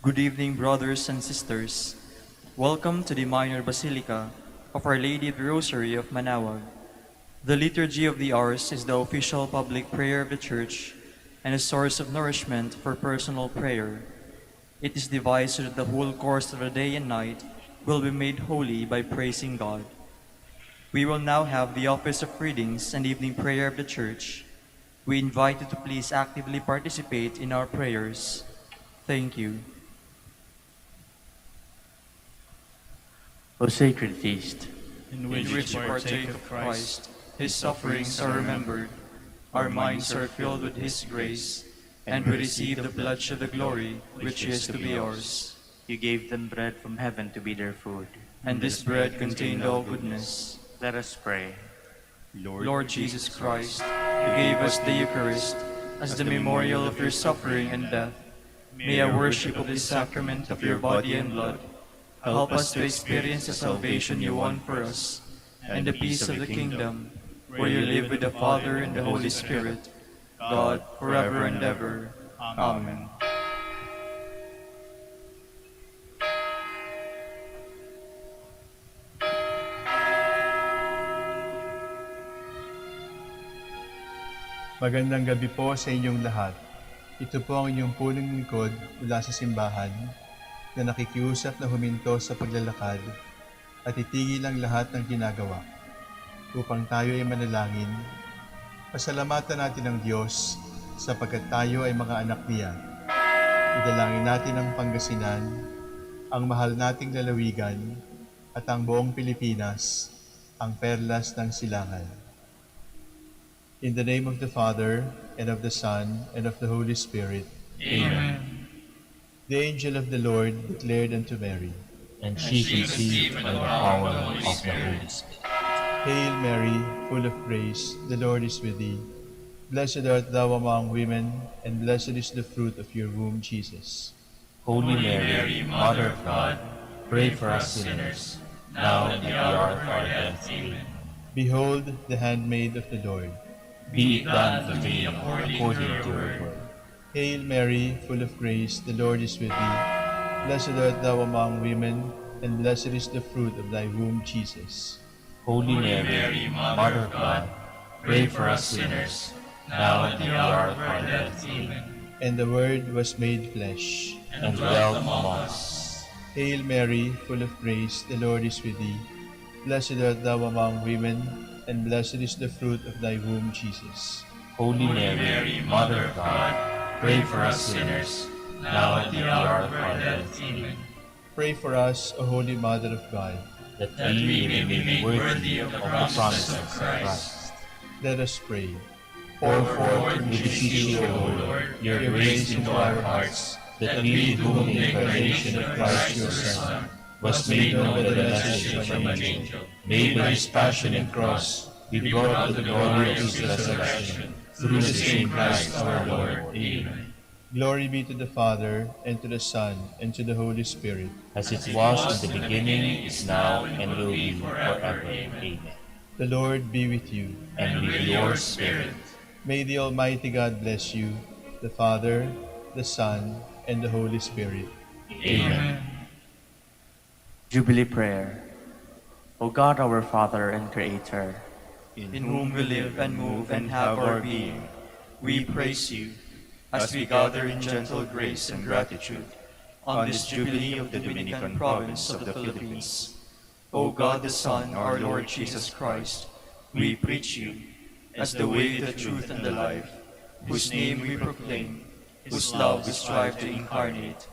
Good evening, brothers and sisters. Welcome to the Minor Basilica of Our Lady of the Rosary of Manaoag. The Liturgy of the Hours is the official public prayer of the Church and a source of nourishment for personal prayer. It is devised so that the whole course of the day and night will be made holy by praising God. We will now have the office of readings and evening prayer of the Church. We invite you to please actively participate in our prayers. Thank you. O sacred feast, In which we partake of Christ, His sufferings are remembered, our minds are filled with His grace, and we receive the pledge of the glory which is to be ours. you gave them bread from heaven to be their food. And this bread contained all goodness. Let us pray. Lord Jesus Christ, you gave us the Eucharist as the memorial of your suffering and death. May our worship of this sacrament of your body and blood help us to experience the salvation you won for us and the peace of the kingdom, where you live with the Father and the Holy Spirit, God, forever and ever. Amen. Magandang gabi po sa inyong lahat. Ito po ang inyong punong lingkod mula sa simbahan na nakikiusap na huminto sa paglalakad at itigil ang lahat ng ginagawa upang tayo ay manalangin. Pasalamatan natin ang Diyos sapagkat tayo ay mga anak niya. Idalangin natin ang Pangasinan, ang mahal nating lalawigan at ang buong Pilipinas, ang perlas ng silangan. In the name of the Father, and of the Son, and of the Holy Spirit. Amen. The angel of the Lord declared unto Mary, And she conceived by the power of the Holy Spirit. Hail Mary, full of grace, the Lord is with thee. Blessed art thou among women, and blessed is the fruit of your womb, Jesus. Holy Mary, Mother of God, pray for us sinners, now and at the hour of our death. Amen. Behold, the handmaid of the Lord. Be it done to me according to your word. Hail Mary, full of grace, the Lord is with thee. Blessed art thou among women, and blessed is the fruit of thy womb, Jesus. Holy Mary, Mother of God, pray for us sinners, now and at the hour of our death. Amen. And the Word was made flesh, And dwelt among us. Hail Mary, full of grace, the Lord is with thee. Blessed art thou among women, and blessed is the fruit of thy womb, Jesus. Holy Mary, Mother of God, pray for us sinners, now and at the hour of our death. Amen. Pray for us, O Holy Mother of God. That we may be made worthy of the promises of Christ. Let us pray. Pour forth, we beseech you, O Lord, your grace into our hearts, that we, to whom the incarnation of Christ your Son was made known by the message from an angel, made by his passion and cross, be brought to the glory of his resurrection, through the same Christ our Lord. Amen. Glory be to the Father, and to the Son, and to the Holy Spirit. As it was in the beginning, is now, and will be forever. Amen. The Lord be with you. And with your spirit. May the Almighty God bless you, the Father, the Son, and the Holy Spirit. Amen. Jubilee Prayer. O God, our Father and Creator, In whom we live and move and have our being, we praise you as we gather in gentle grace and gratitude on this Jubilee of the Dominican province of the Philippines. O God the Son, our Lord Jesus Christ, we preach you as the way, the truth, and the life, whose name we proclaim, whose love we strive to incarnate.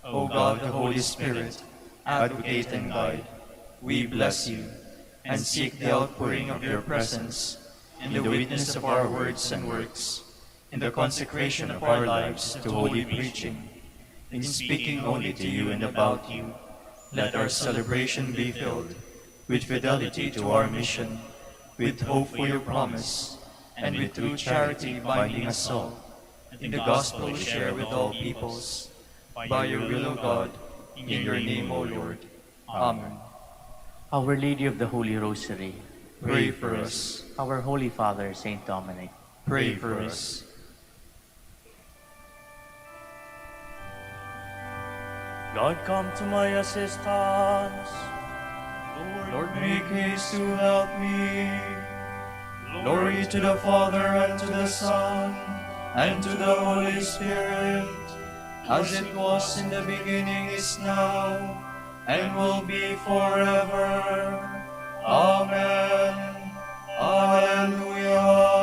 O God, the Holy Spirit, advocate and guide, we bless you and seek the outpouring of your presence in the witness of our words and works, in the consecration of our lives to holy preaching, in speaking only to you and about you. Let our celebration be filled with fidelity to our mission, with hope for your promise, and with true charity binding us all, in the gospel we share with all peoples. By your will, O God, in your name, O Lord. Amen. Our Lady of the Holy Rosary, Pray for us. our Holy Father, Saint Dominic, Pray for us. God, come to my assistance. Lord, make haste to help me. Glory to the Father, and to the Son, and to the Holy Spirit, as it was in the beginning, is now, and will be forever. Amen. Alleluia.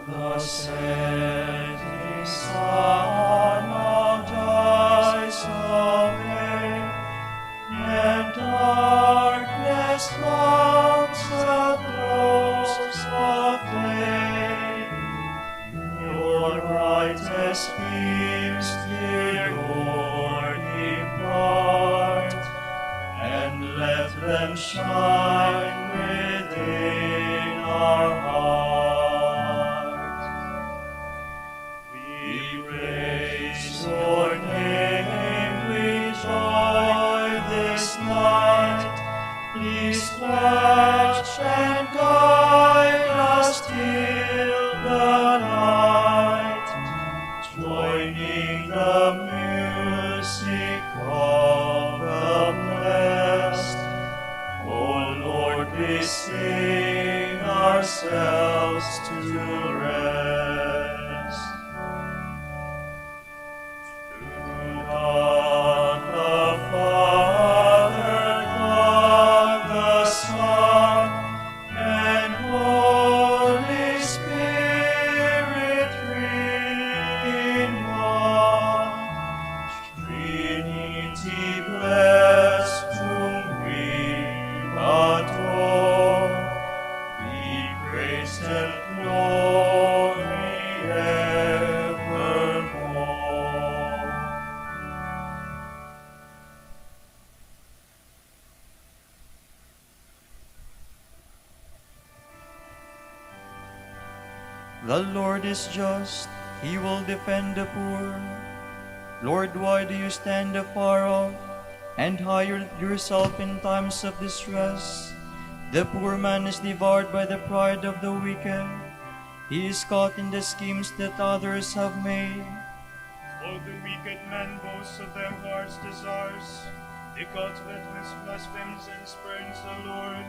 The setting sun now dies away, and darkness comes at close of day. Your brightest beams, dear Lord, impart, and let them shine within our hearts. We praise your name with joy this night. Please watch and guide us till the night, joining the music of the blessed. O Lord, we sing ourselves to rest. To God the Father, God the Son, and Holy Spirit, three in one, Trinity blessed, whom we adore, we praise and glory evermore. The Lord is just, He will defend the poor. Lord, why do you stand afar off and hide yourself in times of distress? The poor man is devoured by the pride of the wicked. He is caught in the schemes that others have made. All the wicked men boast of their heart's desires. The covetous blasphemes and spurns the Lord.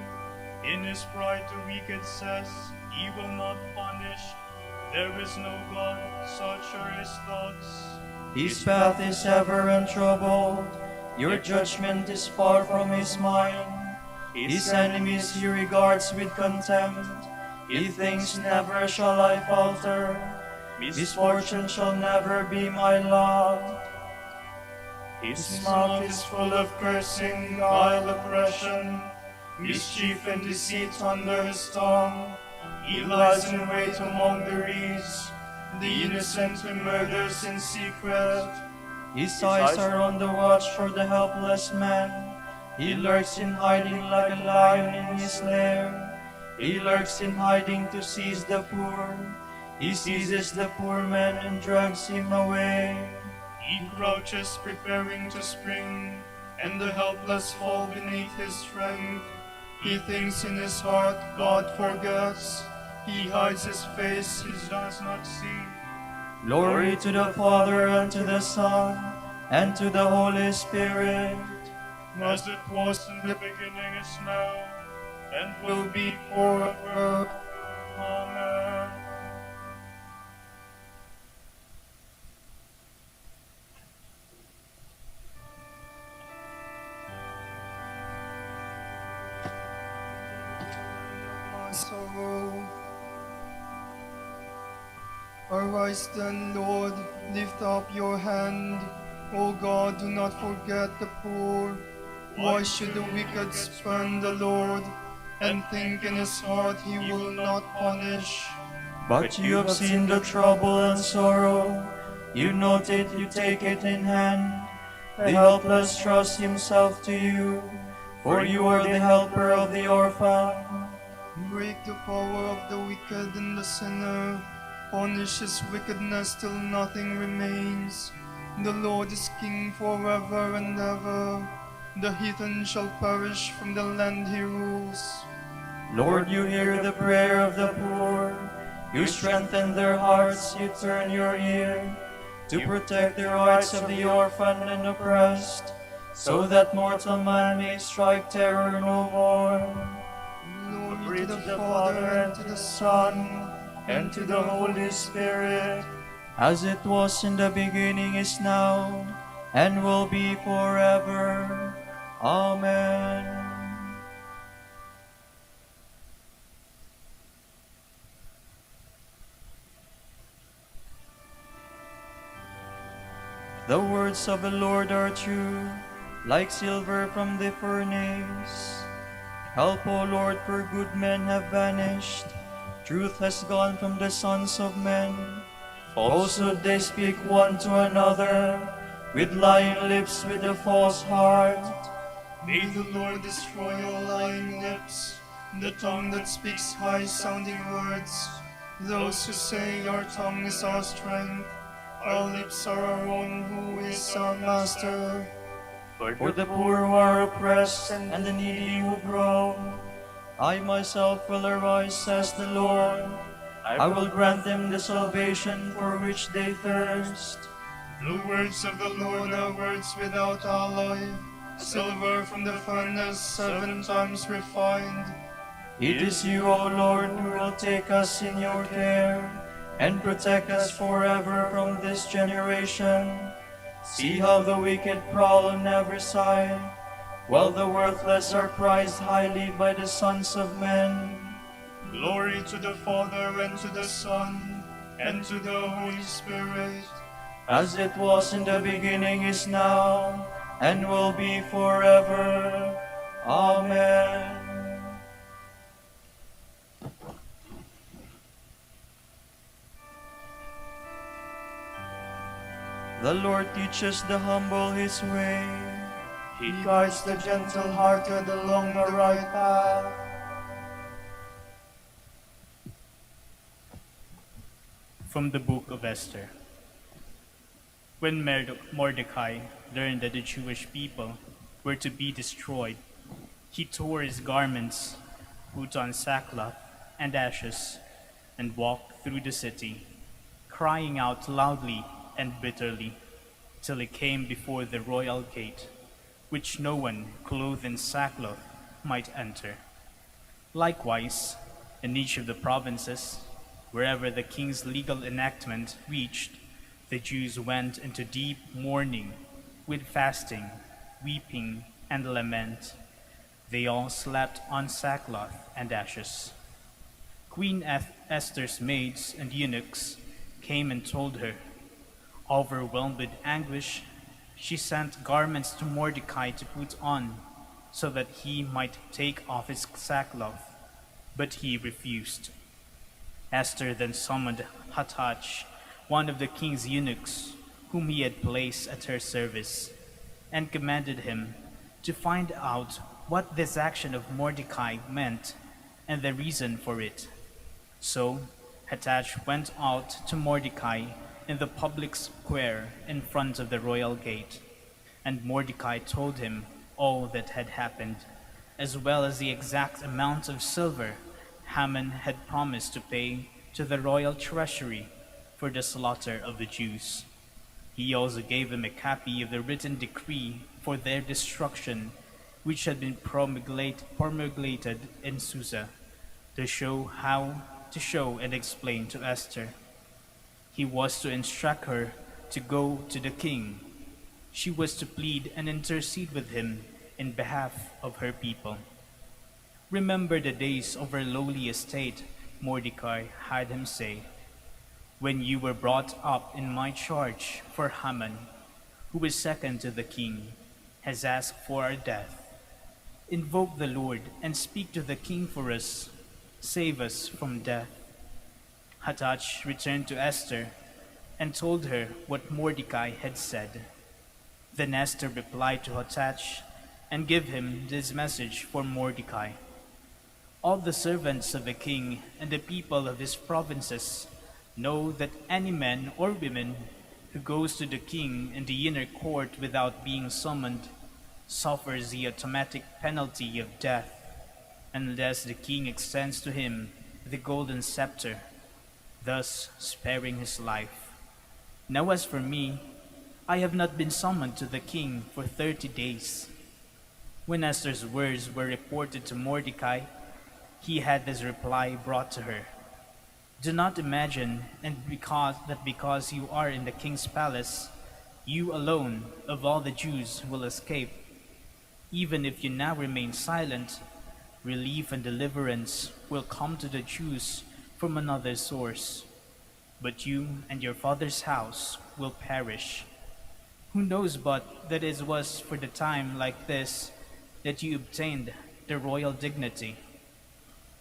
In his pride the wicked says, He will not punish. There is no God, such are his thoughts. His path is ever untroubled. Your judgment is far from his mind. His enemies he regards with contempt. He thinks, never shall I falter. Misfortune shall never be my lot. His mouth is full of cursing, vile oppression, mischief and deceit under his tongue. He lies in wait among the reeds, the innocent he murders in secret. His eyes are on the watch for the helpless man. He lurks in hiding like a lion in his lair. He lurks in hiding to seize the poor. He seizes the poor man and drags him away. He crouches preparing to spring, and the helpless fall beneath his strength. He thinks in his heart, God forgets. He hides his face, he does not see. Glory to the Father, and to the Son, and to the Holy Spirit. As it was in the beginning, is now, and will be forever. Amen. My sorrow. Arise then, Lord, lift up your hand. O God, do not forget the poor. Why should the wicked spurn the Lord, and think in his heart he will not punish? But you have seen the trouble and sorrow. You note it, you take it in hand. The helpless trust himself to you, for you are the helper of the orphan. Break the power of the wicked and the sinner. Punish his wickedness till nothing remains. The Lord is king forever and ever. The heathen shall perish from the land he rules. Lord, you hear the prayer of the poor. You strengthen their hearts, you turn your ear to protect the rights of the orphan and oppressed, so that mortal man may strike terror no more. Glory to the Father, and to the Son, and to the Holy Spirit, as it was in the beginning, is now, and will be forever. Amen. The words of the Lord are true, like silver from the furnace. Help, O Lord, for good men have vanished. Truth has gone from the sons of men. Falsehood they speak one to another, with lying lips, with a false heart. may the Lord destroy all lying lips, the tongue that speaks high-sounding words. Those who say our tongue is our strength, our lips are our own, who is our master. For the poor who are oppressed and the needy who groan, I myself will arise, says the Lord. I will grant them the salvation for which they thirst. The words of the Lord are words without alloy, silver from the furnace 7 times refined. It is you, O Lord, who will take us in your care and protect us forever from this generation. See how the wicked prowl on every side, while the worthless are prized highly by the sons of men. Glory to the Father, and to the Son, and to the Holy Spirit. As it was in the beginning, is now, and will be forever. Amen. The Lord teaches the humble his way. He guides the gentle-hearted along the right path. From the Book of Esther. When Mordecai learned that the Jewish people were to be destroyed, he tore his garments, put on sackcloth and ashes, and walked through the city, crying out loudly and bitterly, till he came before the royal gate, which no one clothed in sackcloth might enter. Likewise, in each of the provinces, wherever the king's legal enactment reached, the Jews went into deep mourning, with fasting, weeping, and lament. They all slept on sackcloth and ashes. Queen Esther's maids and eunuchs came and told her. Overwhelmed with anguish, she sent garments to Mordecai to put on, so that he might take off his sackcloth, but he refused. Esther then summoned Hathach, one of the king's eunuchs, whom he had placed at her service, and commanded him to find out what this action of Mordecai meant and the reason for it. So Hathach went out to Mordecai in the public square in front of the royal gate, and Mordecai told him all that had happened, as well as the exact amount of silver Haman had promised to pay to the royal treasury for the slaughter of the Jews. He also gave him a copy of the written decree for their destruction, which had been promulgated in Susa, to show and explain to Esther. He was to instruct her to go to the king. She was to plead and intercede with him in behalf of her people. Remember the days of her lowly estate, Mordecai had him say, when you were brought up in my charge, for Haman, who is second to the king, has asked for our death. Invoke the Lord and speak to the king for us. Save us from death. Hathach returned to Esther and told her what Mordecai had said. Then Esther replied to Hathach and gave him this message for Mordecai. All the servants of the king and the people of his provinces Know that any man or woman who goes to the king in the inner court without being summoned suffers the automatic penalty of death, unless the king extends to him the golden scepter, thus sparing his life. Now as for me, I have not been summoned to the king for 30 days. When Esther's words were reported to Mordecai, he had this reply brought to her. Do not imagine because you are in the king's palace, you alone of all the Jews will escape. Even if you now remain silent, relief and deliverance will come to the Jews from another source. But you and your father's house will perish. Who knows but that it was for the time like this that you obtained the royal dignity?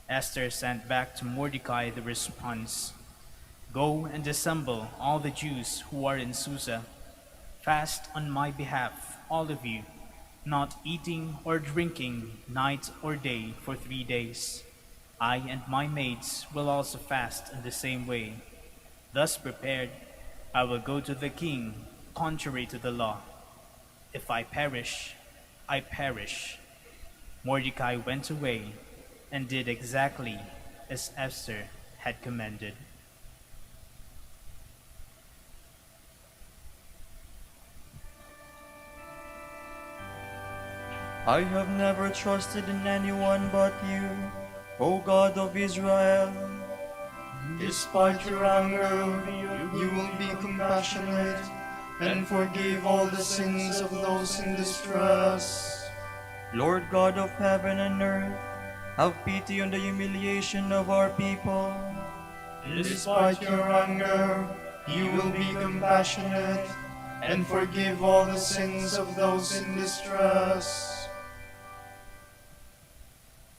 Esther sent back to Mordecai the response, Go and assemble all the Jews who are in Susa. Fast on my behalf, all of you, not eating or drinking night or day for 3 days. I and my maids will also fast in the same way. Thus prepared, I will go to the king, contrary to the law. If I perish, I perish. Mordecai went away and did exactly as Esther had commanded. I have never trusted in anyone but you, O God of Israel. Despite your anger, you will be compassionate and forgive all the sins of those in distress. Lord God of heaven and earth, have pity on the humiliation of our people. Despite your anger, you will be compassionate and forgive all the sins of those in distress.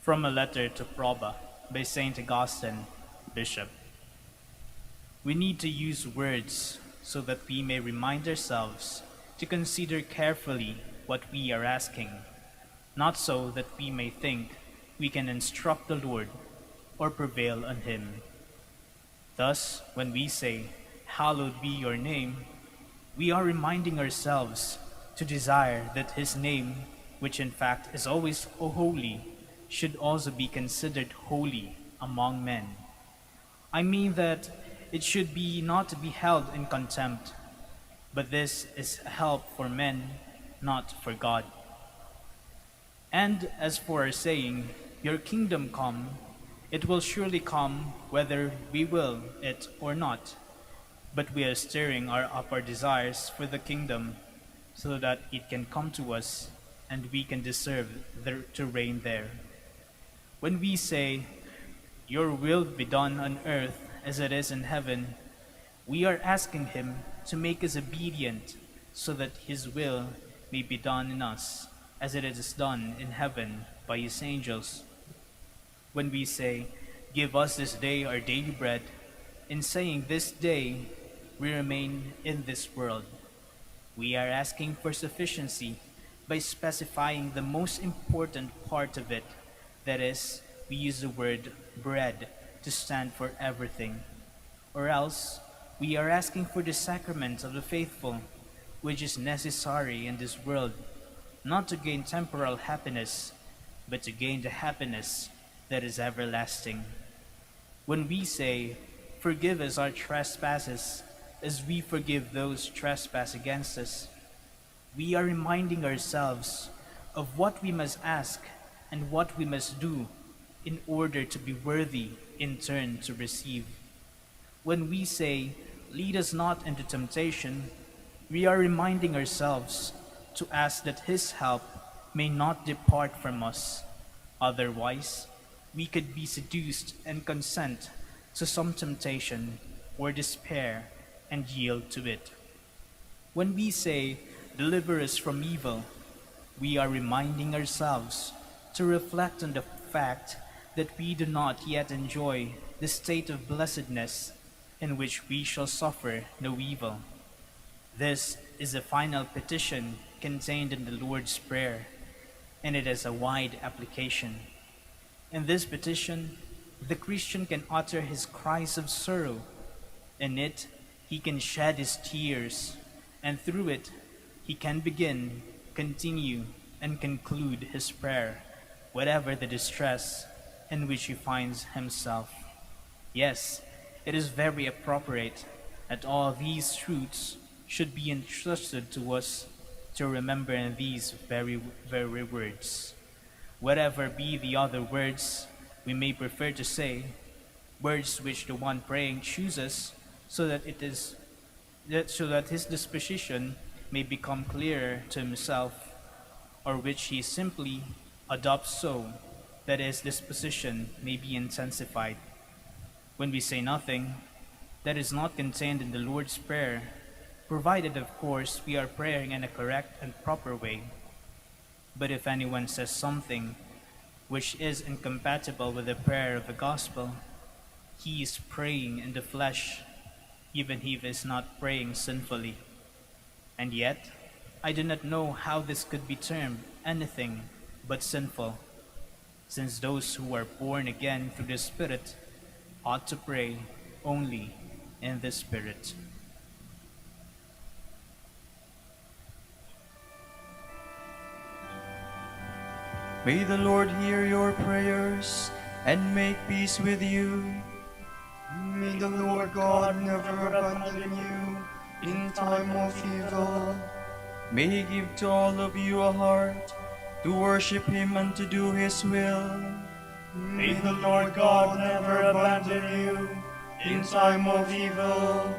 From a letter to Proba by Saint Augustine, Bishop. We need to use words so that we may remind ourselves to consider carefully what we are asking, not so that we may think we can instruct the Lord or prevail on him. Thus, when we say, Hallowed be your name, we are reminding ourselves to desire that his name, which in fact is always holy, should also be considered holy among men. I mean that it should be not to be held in contempt, but this is a help for men, not for God. And as for our saying, Your kingdom come, it will surely come whether we will it or not. But we are stirring up our desires for the kingdom so that it can come to us and we can deserve to reign there. When we say, Your will be done on earth as it is in heaven, we are asking him to make us obedient so that his will may be done in us as it is done in heaven by his angels. When we say, Give us this day our daily bread, in saying this day, we remain in this world. We are asking for sufficiency by specifying the most important part of it. That is, we use the word bread to stand for everything. Or else, we are asking for the sacrament of the faithful, which is necessary in this world, not to gain temporal happiness, but to gain the happiness that is everlasting. When we say, Forgive us our trespasses, as we forgive those who trespass against us, we are reminding ourselves of what we must ask and what we must do in order to be worthy in turn to receive. When we say, Lead us not into temptation, we are reminding ourselves to ask that his help may not depart from us. Otherwise, we could be seduced and consent to some temptation or despair and yield to it. When we say, Deliver us from evil, we are reminding ourselves to reflect on the fact that we do not yet enjoy the state of blessedness in which we shall suffer no evil. This is the final petition contained in the Lord's Prayer, and it has a wide application. In this petition, the Christian can utter his cries of sorrow, In it, he can shed his tears, and through it, he can begin, continue, and conclude his prayer, whatever the distress in which he finds himself. Yes, it is very appropriate that all these truths should be entrusted to us to remember in these very words. Whatever be the other words we may prefer to say, words which the one praying chooses so that his disposition may become clearer to himself, or which he simply adopts so that his disposition may be intensified. When we say nothing that is not contained in the Lord's Prayer, provided of course we are praying in a correct and proper way. But if anyone says something which is incompatible with the prayer of the gospel, he is praying in the flesh, even if he is not praying sinfully. And yet, I do not know how this could be termed anything but sinful, since those who are born again through the Spirit ought to pray only in the Spirit. May the Lord hear your prayers and make peace with you. May the Lord God never abandon you in time of evil. May he give to all of you a heart to worship him and to do his will. May the Lord God never abandon you in time of evil.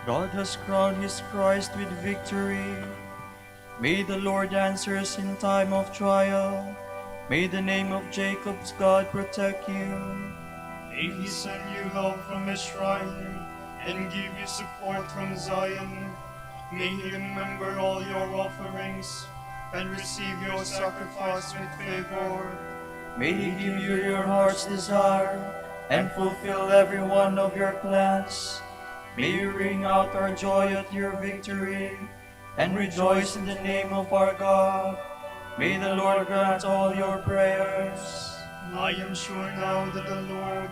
God has crowned his Christ with victory. May the Lord answer us in time of trial. May the name of Jacob's God protect you. May he send you help from his shrine and give you support from Zion. May he remember all your offerings and receive your sacrifice with favor. May he give you your heart's desire and fulfill every one of your plans. May you ring out our joy at your victory and rejoice in the name of our God. May the Lord grant all your prayers. I am sure now that the Lord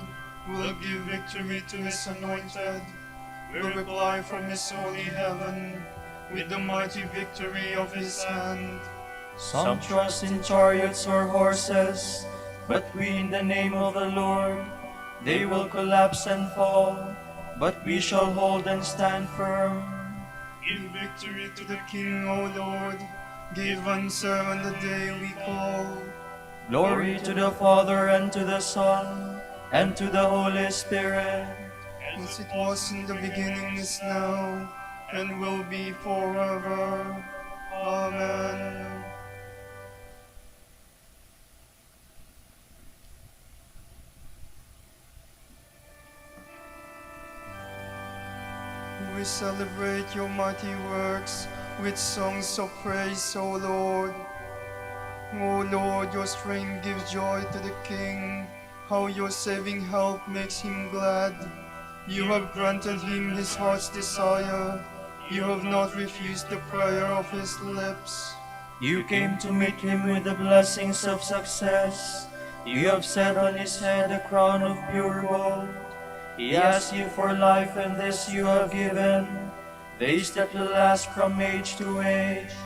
will give victory to his anointed, will reply from his holy heaven with the mighty victory of his hand. Some trust in chariots or horses, but we in the name of the Lord. They will collapse and fall, but we shall hold and stand firm. Give victory to the King, O Lord. Give answer on the day we call. Glory to the Father, and to the Son, and to the Holy Spirit. As it was in the beginning, is now, and will be forever. Amen. We celebrate your mighty works with songs of praise, O Lord. O Lord, your strength gives joy to the King. How your saving help makes him glad. You have granted him his heart's desire. You have not refused the prayer of his lips. You came to meet him with the blessings of success. You have set on his head a crown of pure gold. He asked you for life, and this you have given, days that will last from age to age.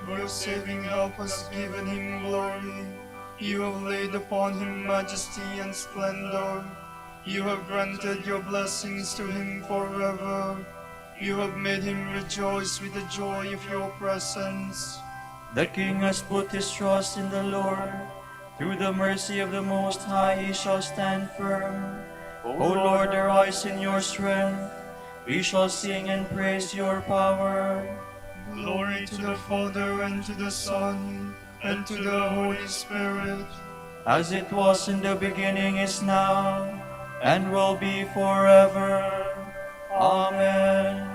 Your saving help has given him glory. You have laid upon him majesty and splendor. You have granted your blessings to him forever. You have made him rejoice with the joy of your presence. The King has put his trust in the Lord. Through the mercy of the Most High he shall stand firm. O Lord, arise in your strength. We shall sing and praise your power. Glory to the Father, and to the Son, and to the Holy Spirit. As it was in the beginning, is now, and will be forever. Amen.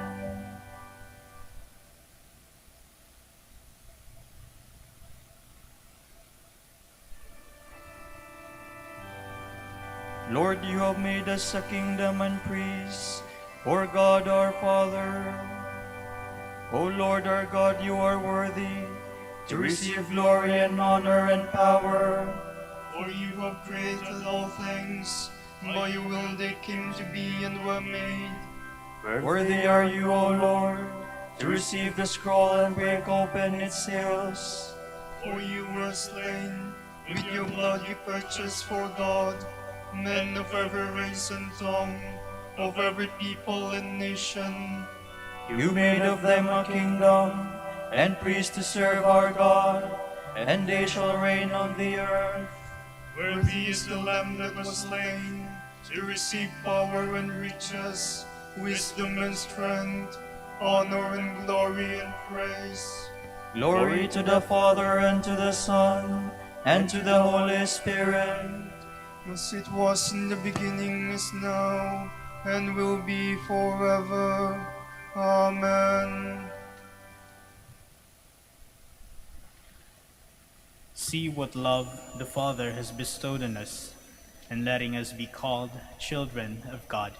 Lord, you have made us a kingdom and priests for God our Father. O Lord our God, you are worthy to receive glory and honor and power. For you have created all things. By your will they came to be and were made. Worthy are you, O Lord, to receive the scroll and break open its seals. For you were slain. With your blood you purchased for God men of every race and tongue, of every people and nation. You made of them a kingdom and priests to serve our God, and they shall reign on the earth. Worthy is the Lamb that was slain, to receive power and riches, wisdom and strength, honor and glory and praise. Glory to the Father, and to the Son, and to the Holy Spirit. As it was in the beginning, is now, and will be forever. Amen. See what love the Father has bestowed on us, in letting us be called children of God.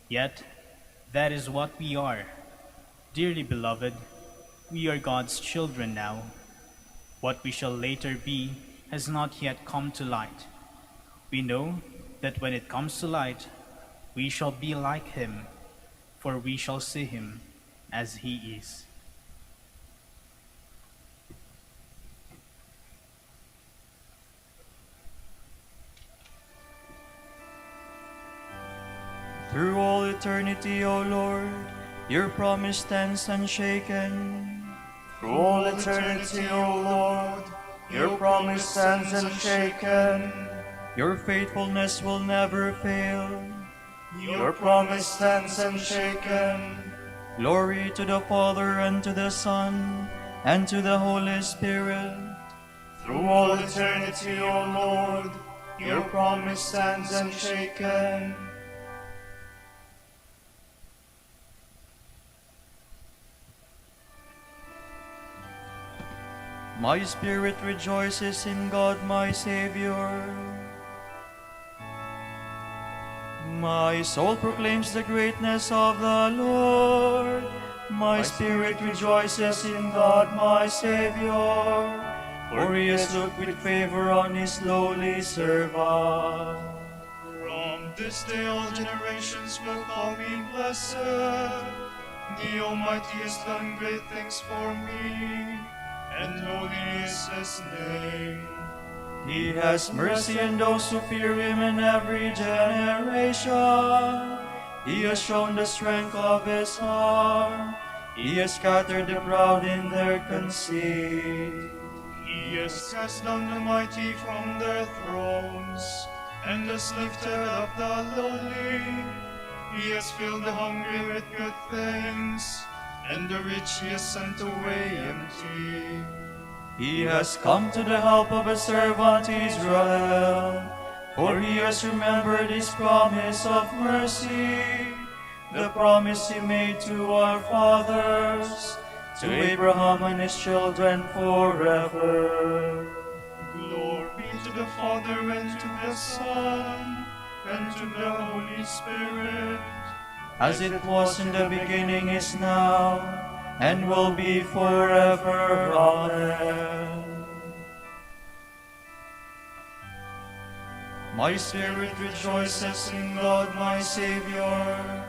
Yet, that is what we are. Dearly beloved, we are God's children now. What we shall later be has not yet come to light. We know that when it comes to light, we shall be like him, for we shall see him as he is. Through all eternity, O Lord, your promise stands unshaken. Through all eternity, O Lord, your promise stands unshaken. Your faithfulness will never fail. Your promise stands unshaken. Glory to the Father, and to the Son, and to the Holy Spirit. Through all eternity, O Lord, your promise stands unshaken. My spirit rejoices in God my Savior. My soul proclaims the greatness of the Lord. My spirit rejoices in God my Savior, for he has looked with favor on his lowly servant. From this day all generations will call me blessed. The Almighty has done great things for me, and holy is his name. He has mercy on those who fear him in every generation. He has shown the strength of his arm. He has scattered the proud in their conceit. He has cast down the mighty from their thrones, and has lifted up the lowly. He has filled the hungry with good things, and the rich he has sent away empty. He has come to the help of his servant Israel, for he has remembered his promise of mercy, the promise he made to our fathers, to Abraham and his children forever. Glory be to the Father, and to the Son, and to the Holy Spirit, as it was in the beginning, is now, and will be forever. Amen. My spirit rejoices in God my Savior.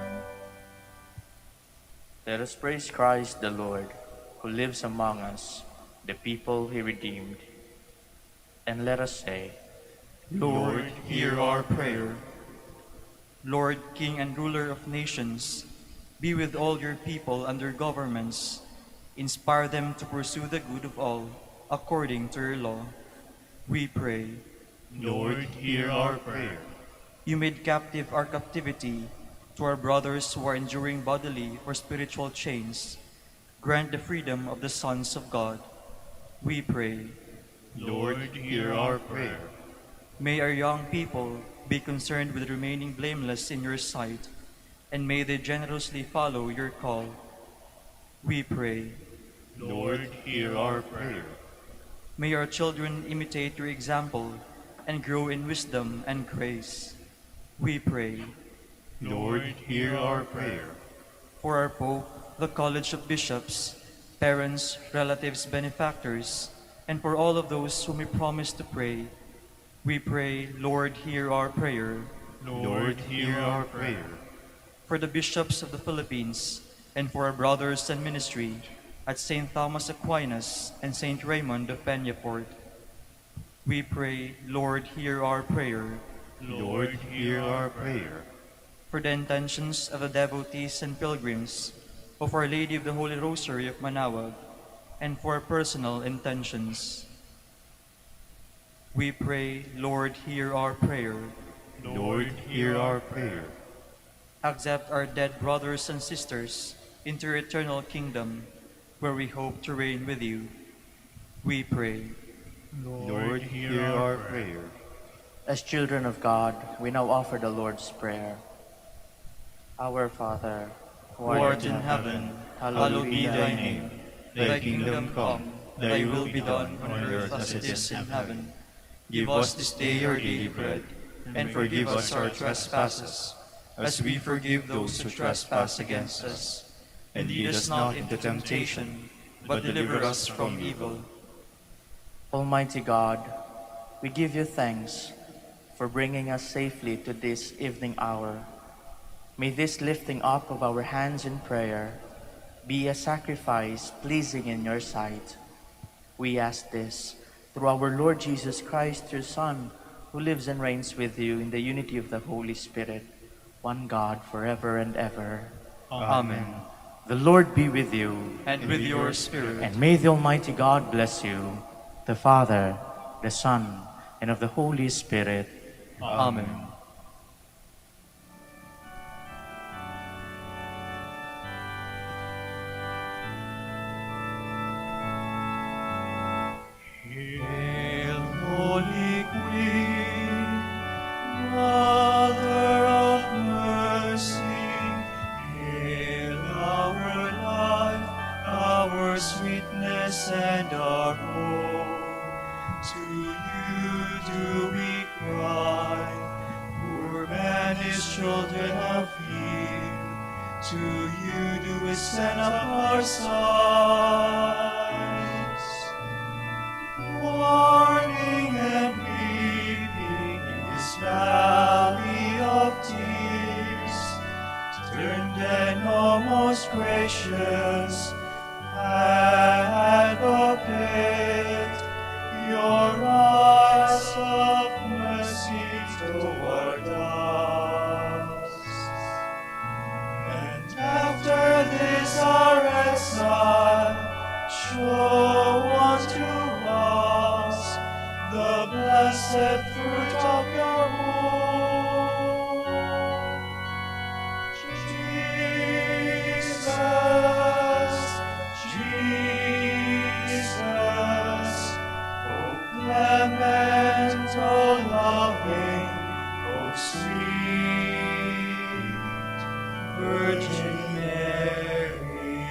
Let us praise Christ the Lord, who lives among us, the people he redeemed. And let us say, Lord, hear our prayer. Lord, King and ruler of nations, be with all your people and their governments. Inspire them to pursue the good of all, according to your law. We pray. Lord, hear our prayer. You made captive our captivity. To our brothers who are enduring bodily or spiritual chains, grant the freedom of the sons of God. We pray. Lord, hear our prayer. May our young people be concerned with remaining blameless in your sight, and may they generously follow your call. We pray. Lord, hear our prayer. May our children imitate your example and grow in wisdom and grace. We pray. Lord, hear our prayer. For our Pope, the College of Bishops, parents, relatives, benefactors, and for all of those whom we promise to pray, we pray, Lord, hear our prayer. Lord, hear our prayer. For the bishops of the Philippines, and for our brothers in ministry at St. Thomas Aquinas and St. Raymond of Peñafort, we pray, Lord, hear our prayer. Lord, hear our prayer. For the intentions of the devotees and pilgrims of Our Lady of the Holy Rosary of Manaoag, and for personal intentions, we pray, Lord, hear our prayer. Lord, hear our prayer. Accept our dead brothers and sisters into your eternal kingdom, where we hope to reign with you. We pray. Lord, hear our prayer. as children of God, we now offer the Lord's Prayer. Our Father, Who art in heaven, hallowed be thy name. Thy kingdom come, thy will be done on earth as it is in heaven. Give us this day our daily bread, and forgive us our trespasses, as we forgive those who trespass against us. And lead us not into temptation, but deliver us from evil. Almighty God, we give you thanks for bringing us safely to this evening hour. May this lifting up of our hands in prayer be a sacrifice pleasing in your sight. We ask this through our Lord Jesus Christ, your Son, who lives and reigns with you in the unity of the Holy Spirit, one God, forever and ever. Amen. The Lord be with you, And with your spirit. and may the Almighty God bless you, the Father, the Son, and of the Holy Spirit. Amen. Holy Queen, Mother of mercy, hail our life, our sweetness, and our hope. To you do we cry, poor banished children of Eve. To you do we send up our sighs, mourning and weeping in this valley of tears. Turn then, O most gracious Advocate, your eyes of mercy toward us. And after this our exile, show unto us the blessed fruit of your womb. Jesus, Jesus, O clement, O loving, O sweet Virgin Mary.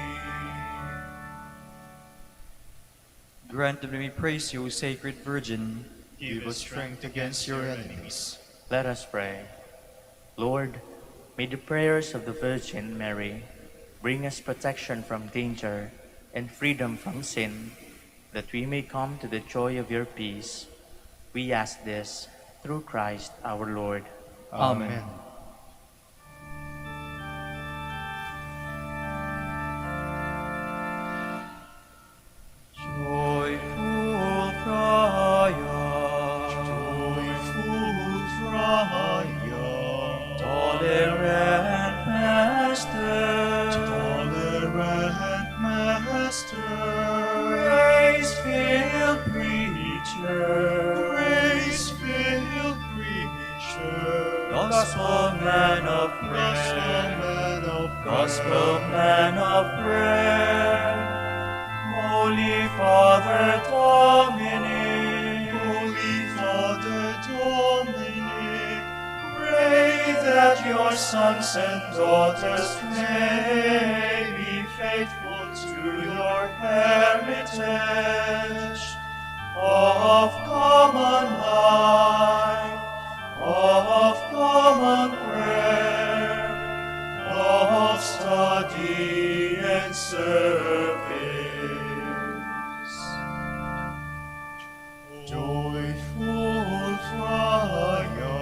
Grant that we may praise you, Sacred Virgin. Give us strength against your enemies. Let us pray. Lord, may the prayers of the Virgin Mary bring us protection from danger and freedom from sin, that we may come to the joy of your peace. We ask this through Christ our Lord. Amen. Joyful Friar, tolerant Master, grace-filled preacher, gospel man of prayer, Holy Father Dominic, pray that your sons and daughters may be faithful to your heritage of common life, of common prayer, of study and service. Joyful Friar,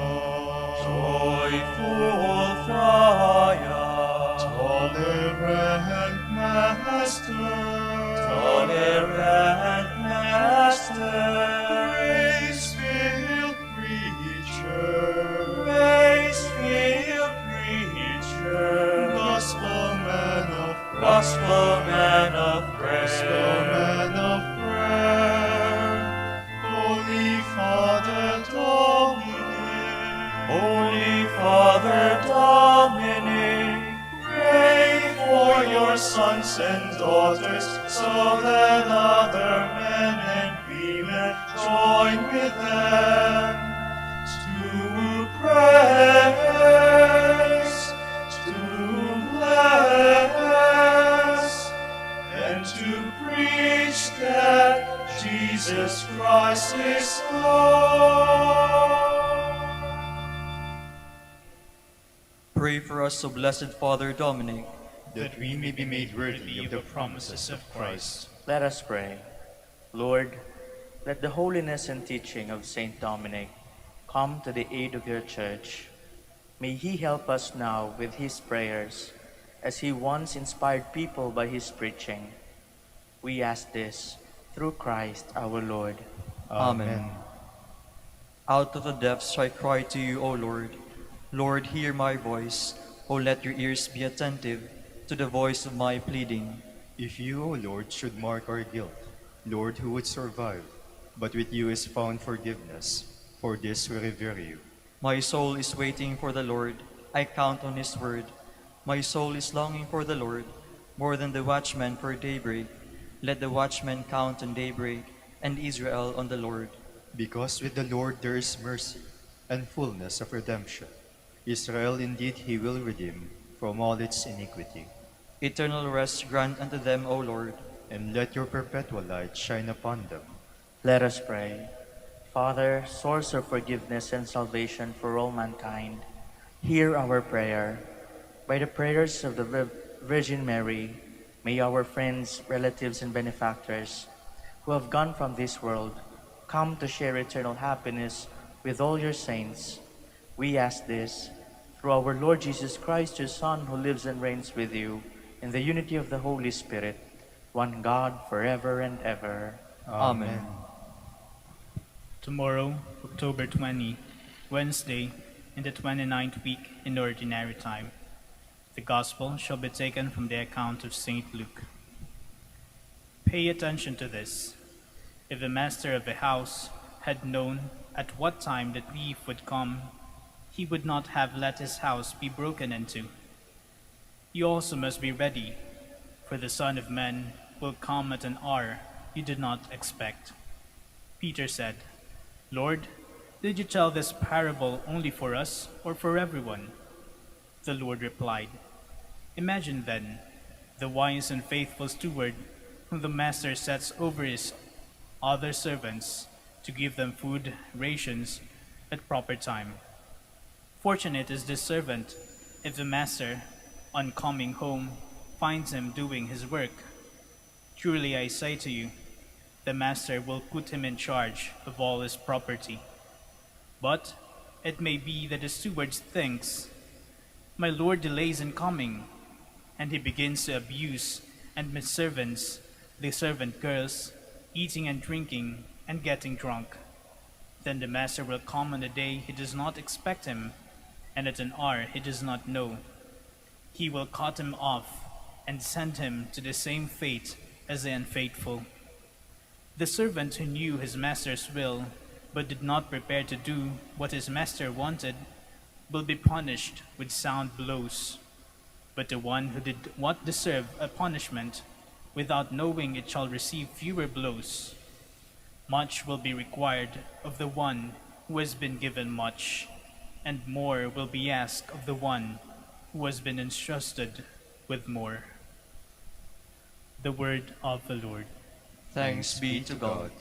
tolerant Master, grace-filled preacher, gospel man of prayer, Holy Father Dominic, pray for your sons and daughters, so that other men and women join with them to praise, to bless, and to preach that Jesus Christ is Lord. Pray for us, O Blessed Father Dominic, that we may be made worthy of the promises of Christ. Let us pray. Lord, let the holiness and teaching of Saint Dominic come to the aid of your church. May he help us now with his prayers, as he once inspired people by his preaching. We ask this through Christ our Lord. Amen. Out of the depths I cry to you, O Lord. Lord, hear my voice. O let your ears be attentive to the voice of my pleading. If you, O Lord, should mark our guilt, Lord, who would survive? But with you is found forgiveness. For this we revere you. My soul is waiting for the Lord. I count on his word. My soul is longing for the Lord, more than the watchman for daybreak. Let the watchman count on daybreak, and Israel on the Lord. Because with the Lord there is mercy and fullness of redemption. Israel indeed he will redeem from all its iniquity. Eternal rest grant unto them, O Lord. And let your perpetual light shine upon them. Let us pray. Father, source of forgiveness and salvation for all mankind, hear our prayer. By the prayers of the Virgin Mary, may our friends, relatives, and benefactors who have gone from this world come to share eternal happiness with all your saints. We ask this through our Lord Jesus Christ, your Son, who lives and reigns with you in the unity of the Holy Spirit, one God, forever and ever. Amen. Tomorrow, October 20, Wednesday, in the 29th week in Ordinary Time, the Gospel shall be taken from the account of St. Luke. Pay attention to this. If the master of the house had known at what time the thief would come, he would not have let his house be broken into. You also must be ready, for the Son of Man will come at an hour you did not expect. Peter said, Lord, did you tell this parable only for us or for everyone? The Lord replied, Imagine then the wise and faithful steward whom the master sets over his other servants to give them food rations at proper time. Fortunate is this servant if the master, on coming home, finds him doing his work. Truly I say to you, the master will put him in charge of all his property. But it may be that the steward thinks, My lord delays in coming, and he begins to abuse and misservants the servant girls, eating and drinking and getting drunk. Then the master will come on a day he does not expect him, and at an hour he does not know. He will cut him off and send him to the same fate as the unfaithful. The servant who knew his master's will, but did not prepare to do what his master wanted, will be punished with sound blows. But the one who did what deserved a punishment, without knowing it shall receive fewer blows. Much will be required of the one who has been given much, and more will be asked of the one who has been entrusted with more. The word of the Lord. Thanks be to God.